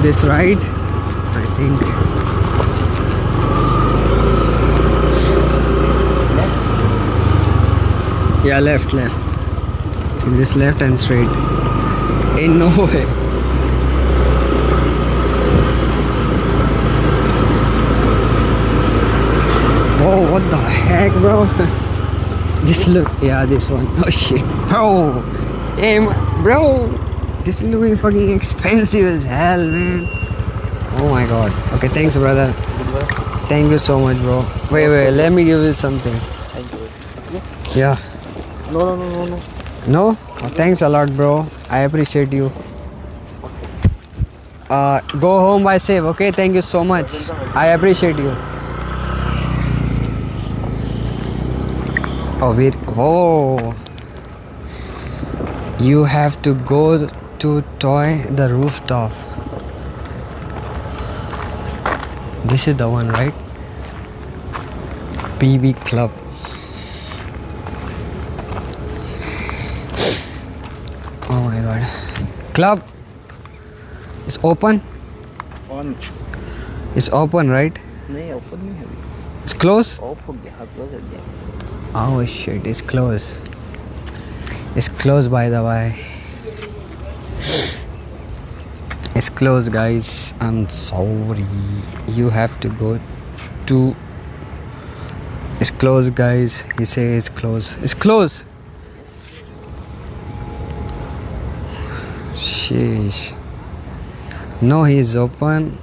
this right, I think. Yeah, left. This left and straight. In no way. Oh, what the heck, bro? This look, yeah, this one. Oh shit, bro. Hey, bro, this is looking fucking expensive as hell, man. Oh my god. Okay, thanks, brother. Thank you so much, bro. Wait, let me give you something. Thank you. Yeah. No. No? Oh, thanks a lot, bro. I appreciate you. Go home by safe, okay? Thank you so much. I appreciate you. Oh, wait. Oh. You have to go to toy the rooftop. This is the one, right? PB Club. Oh my god. Club is open? On. It's open, right? नहीं open नहीं है. It's closed? Off हो गया. Close हो गया. Oh shit, it's closed. It's closed, by the way. It's closed, guys. I'm sorry. You have to go to. It's closed, guys. He says it's closed. It's closed. Sheesh. No, he's open.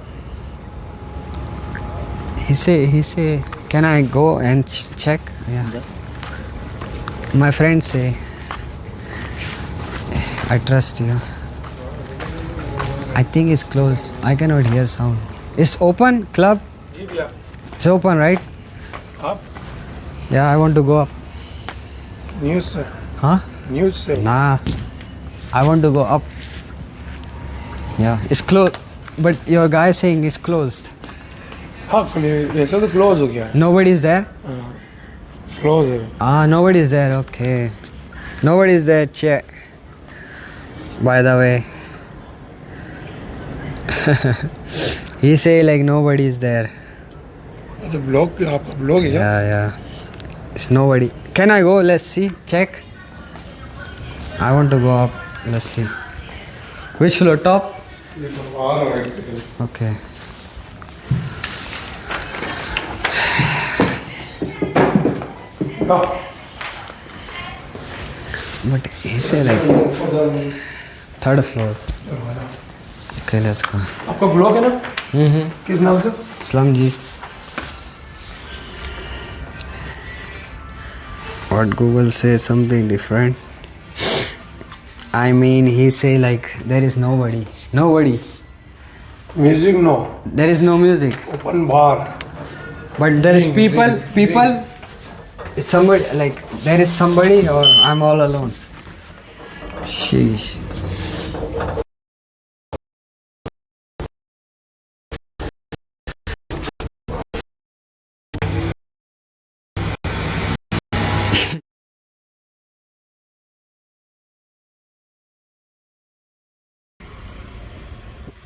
He say, can I go and check? Yeah. My friends say, I trust you. I think it's closed. I cannot hear sound. It's open, club? It's open, right? Up? Yeah, I want to go up. News से. Huh? News से. Nah. I want to go up. Yeah, it's closed. But your guy saying it's closed. हाँ वैसे तो close हो गया. Nobody is there? Close है. Ah, nobody is there. Okay. Nobody is there. Check. By the way. He say like nobody is there. अच्छा blog आपका blog है क्या? Yeah. It's nobody. Can I go? Let's see. Check. I want to go up. Let's see. Which floor? Top? Okay. But he said like third floor. Okay, let's go. आपका blog है ना? किस नाम से? Slum Ji. What Google says something different. I mean, he say like there is nobody. Nobody. Music no. There is no music. Open bar. But there is people. People. It's somebody like there is somebody or I'm all alone. Sheesh.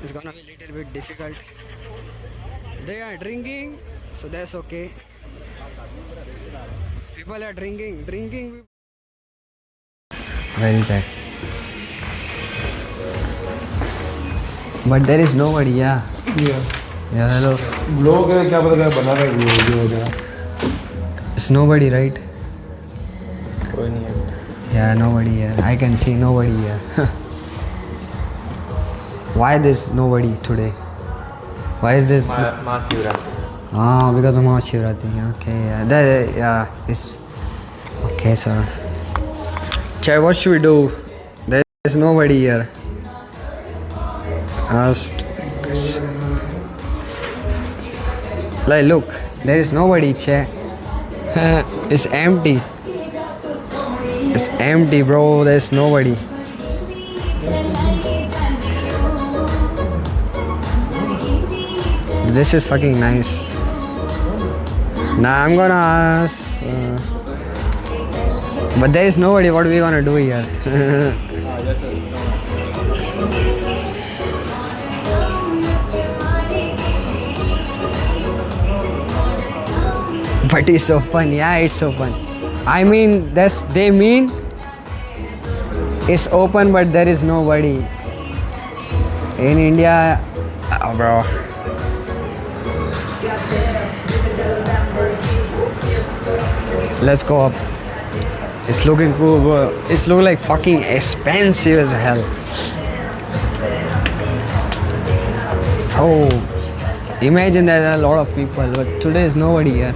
It's gonna be a little bit difficult. They are drinking, so that's okay. People are drinking. Where is that? But there is nobody, yeah. Yeah, hello. Blog है क्या पता क्या बना रहा है video वगैरह. It's nobody, right? कोई नहीं है. Yeah, nobody here. I can see nobody here. Why there's nobody today? Why is this? Mahashivratri. Ah, because of Mahashivratri. Okay, yeah. It's okay, sir. Chai, what should we do? There's nobody here. Like, look, there is nobody, Chai. It's empty. It's empty, bro. There's nobody. This is fucking nice. Nah, I'm gonna ask. But there is nobody. What are we gonna do here? But it's open. Yeah, it's open. I mean, they mean it's open, but there is nobody. In India, bro. Let's go up. It's looking cool, bro. It's looking like fucking expensive as hell. Oh, imagine there's a lot of people, but today is nobody here.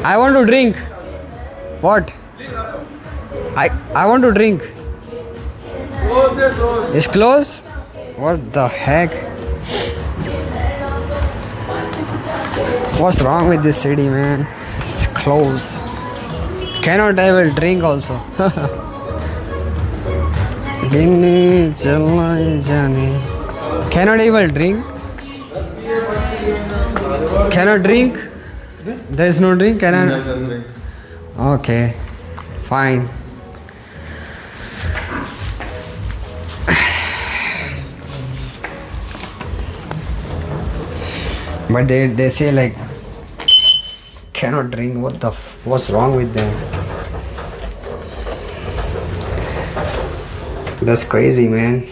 I want to drink. What? I want to drink. It's closed? What the heck? What's wrong with this city, man? It's closed. Cannot even drink also. Cannot even drink? Cannot drink? There is no drink? Cannot? Okay, fine. But they say like cannot drink. What's wrong with them? That's crazy, man.